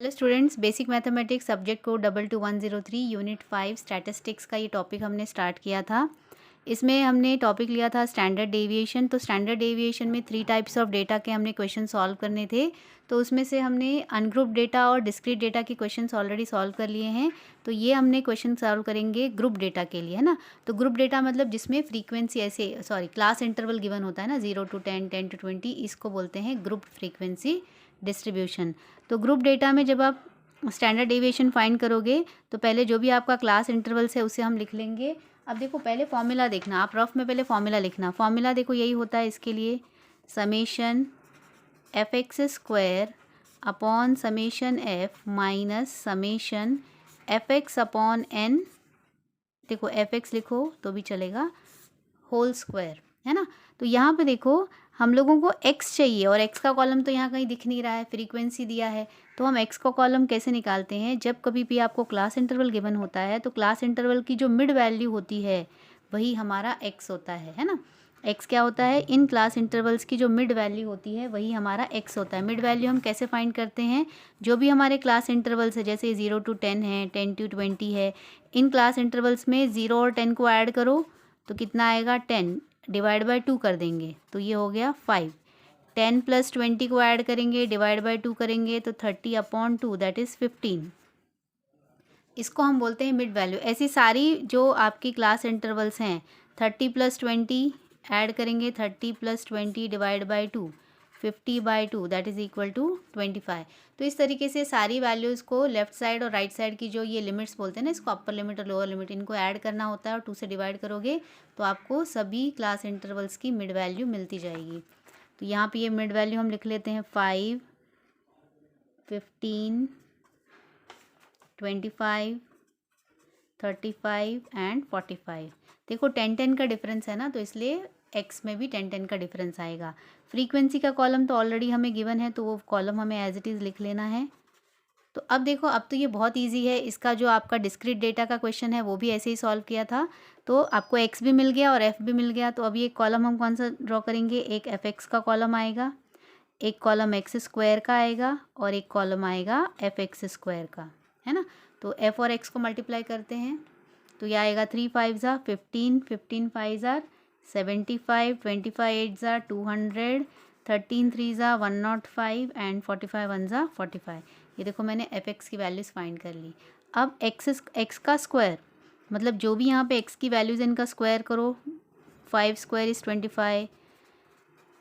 Hello students, basic mathematics subject code 22103 unit 5 statistics का ये topic हमने स्टार्ट किया था। इसमें हमने टॉपिक लिया था स्टैंडर्ड डेविएशन। तो स्टैंडर्ड डेविएशन में 3 टाइप्स ऑफ डेटा के हमने क्वेश्चन सॉल्व करने थे। तो उसमें से हमने अनग्रुप डेटा और डिस्क्रीट डेटा के क्वेश्चन ऑलरेडी सॉल्व कर लिए हैं। तो ये हमने क्वेश्चन सॉल्व करेंगे ग्रुप डेटा के लिए, है ना। तो ग्रुप डेटा मतलब जिसमें फ्रीक्वेंसी क्लास इंटरवल गिवन होता है ना, 0 to 10, 10 to 20, इसको बोलते हैं ग्रुप फ्रीक्वेंसी डिस्ट्रीब्यूशन। तो ग्रुप डेटा में जब आप स्टैंडर्ड डेविएशन फाइंड करोगे तो पहले जो भी आपका क्लास इंटरवल्स है उसे हम लिख लेंगे। अब देखो, पहले फॉर्मूला देखना, आप रफ में पहले फॉर्मूला लिखना। फॉर्मूला देखो यही होता है इसके लिए, summation F X square upon summation F minus summation F X upon N. देखो एफ एक्स लिखो तो भी चलेगा, होल स्क्वायर, है ना। तो यहाँ पे देखो हम लोगों को x चाहिए और x का कॉलम तो यहाँ कहीं दिख नहीं रहा है, फ्रीक्वेंसी दिया है। तो हम x का कॉलम कैसे निकालते हैं, जब कभी भी आपको क्लास इंटरवल गिवन होता है तो क्लास इंटरवल की जो मिड वैल्यू होती है वही हमारा x होता है ना। x क्या होता है, इन क्लास इंटरवल्स की जो मिड वैल्यू होती है वही हमारा x होता है। मिड वैल्यू हम कैसे फाइंड करते हैं, जो भी हमारे क्लास इंटरवल्स है, जैसे 0 to 10 है, 10 to 20 है, इन क्लास इंटरवल्स में 0 और 10 को ऐड करो तो कितना आएगा, 10 डिवाइड बाय 2 कर देंगे तो ये हो गया 5। 10 प्लस 20 को ऐड करेंगे, डिवाइड बाय 2 करेंगे तो 30 अपॉन 2 दैट इज़ 15। इसको हम बोलते हैं मिड वैल्यू। ऐसी सारी जो आपकी क्लास इंटरवल्स हैं, 30 प्लस 20 ऐड करेंगे, 30 plus 20 divide by 2, 50/2 that is equal to 25। तो इस तरीके से सारी वैल्यूज़ को लेफ्ट साइड और राइट साइड की जो ये लिमिट्स बोलते हैं ना, इसको अपर लिमिट और लोअर लिमिट, इनको ऐड करना होता है और 2 से डिवाइड करोगे तो आपको सभी क्लास इंटरवल्स की मिड वैल्यू मिलती जाएगी। तो यहाँ पे ये मिड वैल्यू हम लिख लेते हैं 5, 15, 25, 35 एंड 45। देखो 10-10 का डिफरेंस है ना, तो इसलिए x में भी 10-10 का डिफरेंस आएगा। फ्रीक्वेंसी का कॉलम तो ऑलरेडी हमें गिवन है तो वो कॉलम हमें एज इट इज़ लिख लेना है। तो अब देखो, अब तो ये बहुत इजी है। इसका जो आपका डिस्क्रीट डेटा का क्वेश्चन है वो भी ऐसे ही सॉल्व किया था। तो आपको x भी मिल गया और f भी मिल गया। तो अब ये कॉलम हम कौन सा ड्रॉ करेंगे, एक एफ एक्स का कॉलम आएगा, एक कॉलम एक्स स्क्वायर का आएगा और एक कॉलम आएगा एफ एक्स स्क्वायर का, है ना। तो f और x को मल्टीप्लाई करते हैं तो यह आएगा 3 5 ज़ा 15, 15 5 ज़ा 75, 25 8 ज़ा 200, 13 3 ज़ा 105 एंड 45 1 ज़ा 45। ये देखो मैंने एफ एक्स की वैल्यूज़ फाइंड कर ली। अब एक्स का स्क्वायर, मतलब जो भी यहाँ पे x की वैल्यूज़ इनका स्क्वायर करो। 5 स्क्वायर इज़ 25,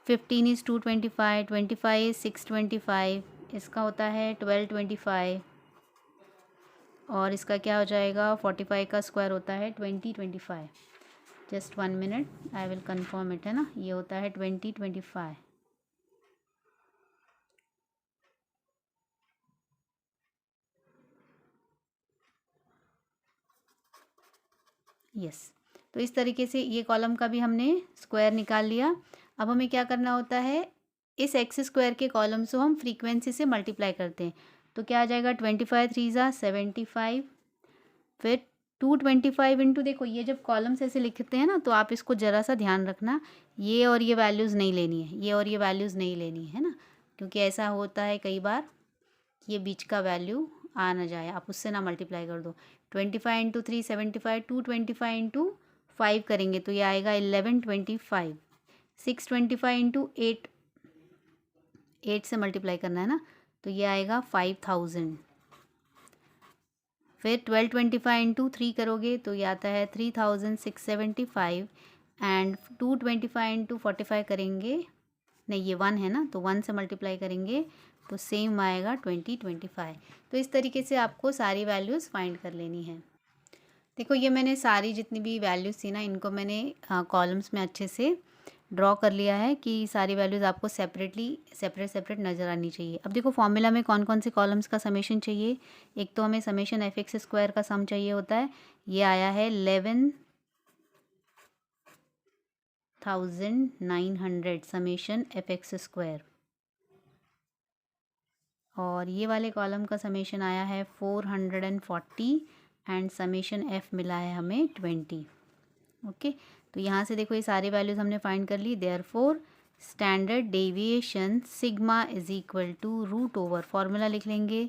15 इज़ 225, 25 इज़ 625, इसका होता है 1225 और इसका क्या हो जाएगा, 45 का स्क्वायर होता है 2025। Just 1 minute, I will confirm it, है ना। ये होता है 2025। यस। तो इस तरीके से ये कॉलम का भी हमने स्क्वायर निकाल लिया। अब हमें क्या करना होता है, इस एक्स स्क्वायर के कॉलम से हम फ्रीक्वेंसी से मल्टीप्लाई करते हैं तो क्या आ जाएगा, 25 3 ज़ा 75, फिर 225 इंटू, देखो ये जब कॉलम्स ऐसे लिखते हैं ना तो आप इसको ज़रा सा ध्यान रखना, ये और ये वैल्यूज़ नहीं लेनी है, ये और ये वैल्यूज़ नहीं लेनी है ना, क्योंकि ऐसा होता है कई बार ये बीच का वैल्यू आ ना जाए, आप उससे ना मल्टीप्लाई कर दो। 25 इंटू 3 75, 225 इंटू 5 करेंगे तो ये आएगा 1125। 625 इंटू 8, 8 से मल्टीप्लाई करना है ना, तो ये आएगा 5000। फिर 1225 इंटू 3 करोगे तो ये आता है 3675 एंड 225 इंटू 45 करेंगे, नहीं ये 1 है ना, तो 1 से मल्टीप्लाई करेंगे तो सेम आएगा 2025। तो इस तरीके से आपको सारी वैल्यूज़ फाइंड कर लेनी है। देखो ये मैंने सारी जितनी भी वैल्यूज़ थी ना, इनको मैंने कॉलम्स में अच्छे से ड्रॉ कर लिया है कि सारी वैल्यूज़ आपको सेपरेट नज़र आनी चाहिए। अब देखो फॉर्मूला में कौन कौन से कॉलम्स का समेशन चाहिए। एक तो हमें समेशन एफ एक्स स्क्वायर का सम चाहिए होता है, ये आया है 11,900 समेशन एफ एक्स स्क्वायर, और ये वाले कॉलम का समेशन आया है 440 एंड समेशन एफ मिला है हमें 20। ओके, तो यहाँ से देखो ये सारी वैल्यूज़ हमने फाइंड कर ली। Therefore standard deviation sigma is equal to root over, formula लिख लेंगे,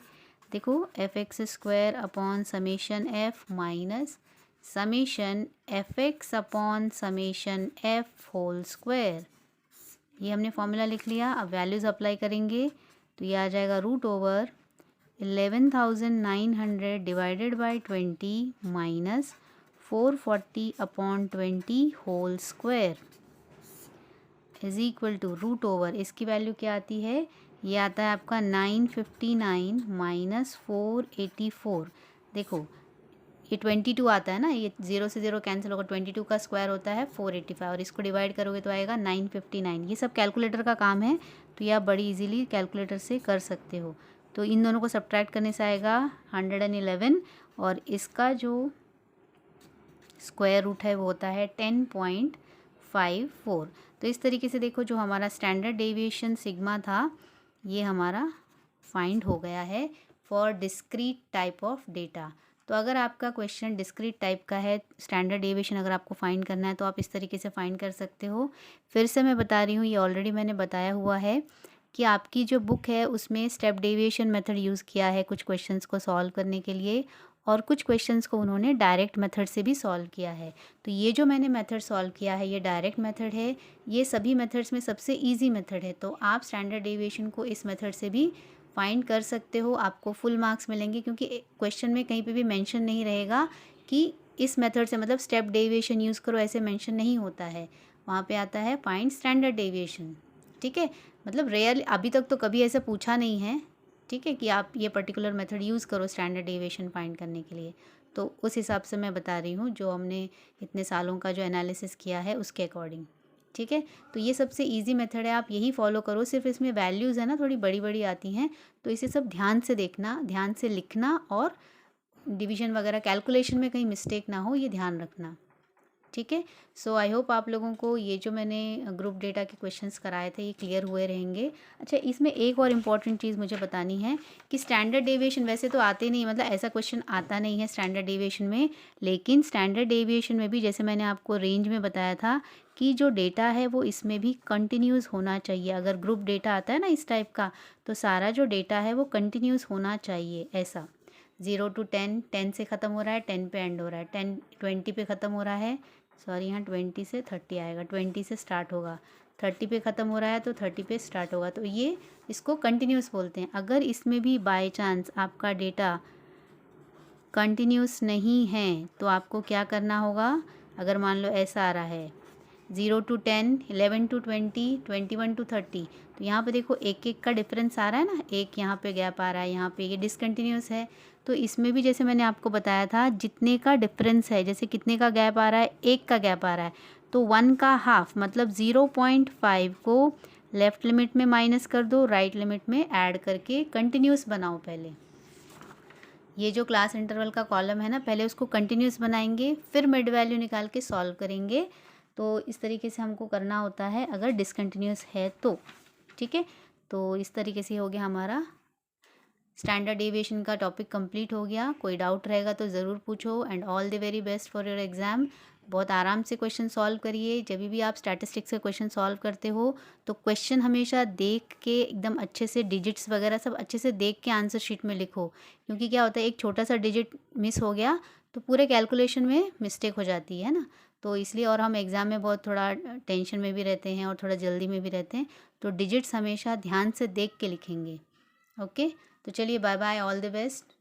देखो F X square upon summation F minus summation F X upon summation F whole square, ये हमने फॉर्मूला लिख लिया। अब वैल्यूज़ अप्लाई करेंगे तो ये आ जाएगा root over 11,900 divided by 20 minus 440 upon 20 whole square is equal to root over, इसकी वैल्यू क्या आती है, ये आता है आपका 959 माइनस 484। देखो ये 22 आता है ना, ये 0 से 0 कैंसिल होगा, 22 का स्क्वायर होता है 485 और इसको डिवाइड करोगे तो आएगा 959। ये सब कैलकुलेटर का काम है तो ये आप बड़ी इजीली कैलकुलेटर से कर सकते हो। तो इन दोनों को सब्ट्रैक्ट करने से आएगा 111 और इसका जो स्क्वायर रूट है वो होता है 10.54। तो इस तरीके से देखो जो हमारा स्टैंडर्ड डेविएशन सिग्मा था ये हमारा फाइंड हो गया है for discrete type of data. तो अगर आपका क्वेश्चन डिस्क्रीट टाइप का है, स्टैंडर्ड डेविएशन अगर आपको फाइंड करना है तो आप इस तरीके से फाइंड कर सकते हो। फिर से मैं बता रही हूँ, ये ऑलरेडी मैंने बताया हुआ है कि आपकी जो बुक है उसमें स्टेप डेविएशन मेथड यूज़ किया है कुछ क्वेश्चंस को सॉल्व करने के लिए और कुछ क्वेश्चंस को उन्होंने डायरेक्ट मेथड से भी सॉल्व किया है। तो ये जो मैंने मेथड सॉल्व किया है ये डायरेक्ट मेथड है, ये सभी मेथड्स में सबसे इजी मेथड है। तो आप स्टैंडर्ड डेविएशन को इस मेथड से भी फाइंड कर सकते हो, आपको फुल मार्क्स मिलेंगे क्योंकि क्वेश्चन में कहीं पे भी मेंशन नहीं रहेगा कि इस मेथड से मतलब स्टेप डेविएशन यूज़ करो, ऐसे मेंशन नहीं होता है। वहाँ पे आता है फाइंड स्टैंडर्ड डेविएशन। ठीक है, मतलब रेयर अभी तक तो कभी ऐसा पूछा नहीं है, ठीक है, कि आप ये पर्टिकुलर मेथड यूज़ करो स्टैंडर्ड डेविएशन फाइंड करने के लिए। तो उस हिसाब से मैं बता रही हूँ जो हमने इतने सालों का जो एनालिसिस किया है उसके अकॉर्डिंग। ठीक है, तो ये सबसे इजी मेथड है, आप यही फॉलो करो। सिर्फ इसमें वैल्यूज़ है ना थोड़ी बड़ी बड़ी आती हैं, तो इसे सब ध्यान से देखना, ध्यान से लिखना और डिवीजन वगैरह कैलकुलेशन में कहीं मिस्टेक ना हो ये ध्यान रखना। ठीक है, सो आई होप आप लोगों को ये जो मैंने ग्रुप डेटा के क्वेश्चंस कराए थे ये क्लियर हुए रहेंगे। अच्छा, इसमें एक और इम्पॉर्टेंट चीज़ मुझे बतानी है कि स्टैंडर्ड डेविएशन वैसे तो आते नहीं, मतलब ऐसा क्वेश्चन आता नहीं है स्टैंडर्ड डेविएशन में, लेकिन स्टैंडर्ड डेविएशन में भी जैसे मैंने आपको रेंज में बताया था कि जो डेटा है वो इसमें भी कंटिन्यूस होना चाहिए। अगर ग्रुप डेटा आता है ना इस टाइप का तो सारा जो डेटा है वो कंटिन्यूस होना चाहिए। ऐसा 0 to 10, 10 से ख़त्म हो रहा है, 10 पे एंड हो रहा है, 10 20 पे ख़त्म हो रहा है, सॉरी यहाँ 20 से 30 आएगा, 20 से स्टार्ट होगा, 30 पे ख़त्म हो रहा है तो 30 पे स्टार्ट होगा। तो ये इसको कंटिन्यूस बोलते हैं। अगर इसमें भी बाय चांस आपका डेटा कंटिन्यूस नहीं है तो आपको क्या करना होगा, अगर मान लो ऐसा आ रहा है 0 to 10, 11 to 20, 21 to 30, तो यहाँ पे देखो एक एक का डिफरेंस आ रहा है ना, एक यहाँ पे गैप आ रहा है, यहाँ पे ये डिसकंटिन्यूस है। तो इसमें भी जैसे मैंने आपको बताया था जितने का डिफरेंस है, जैसे कितने का गैप आ रहा है, एक का गैप आ रहा है, तो 1 का हाफ मतलब 0.5 को लेफ़्ट लिमिट में माइनस कर दो, राइट लिमिट में ऐड करके कंटिन्यूस बनाओ। पहले ये जो क्लास इंटरवल का कॉलम है ना, पहले उसको कंटिन्यूस बनाएंगे फिर मिड वैल्यू निकाल के सॉल्व करेंगे। तो इस तरीके से हमको करना होता है अगर डिसकंटिन्यूस है तो। ठीक है, तो इस तरीके से हो गया हमारा स्टैंडर्ड डेविएशन का टॉपिक कंप्लीट हो गया। कोई डाउट रहेगा तो ज़रूर पूछो and all the very best for your exam. बहुत आराम से क्वेश्चन सॉल्व करिए। जब भी आप स्टैटिस्टिक्स के क्वेश्चन सॉल्व करते हो तो क्वेश्चन हमेशा देख के एकदम अच्छे से डिजिट्स वगैरह सब अच्छे से देख के आंसर शीट में लिखो, क्योंकि क्या होता है एक छोटा सा डिजिट मिस हो गया तो पूरे कैलकुलेशन में मिस्टेक हो जाती है ना। तो इसलिए, और हम एग्ज़ाम में बहुत थोड़ा टेंशन में भी रहते हैं और थोड़ा जल्दी में भी रहते हैं, तो डिजिट्स हमेशा ध्यान से देख के लिखेंगे। ओके, तो चलिए bye bye, all the best.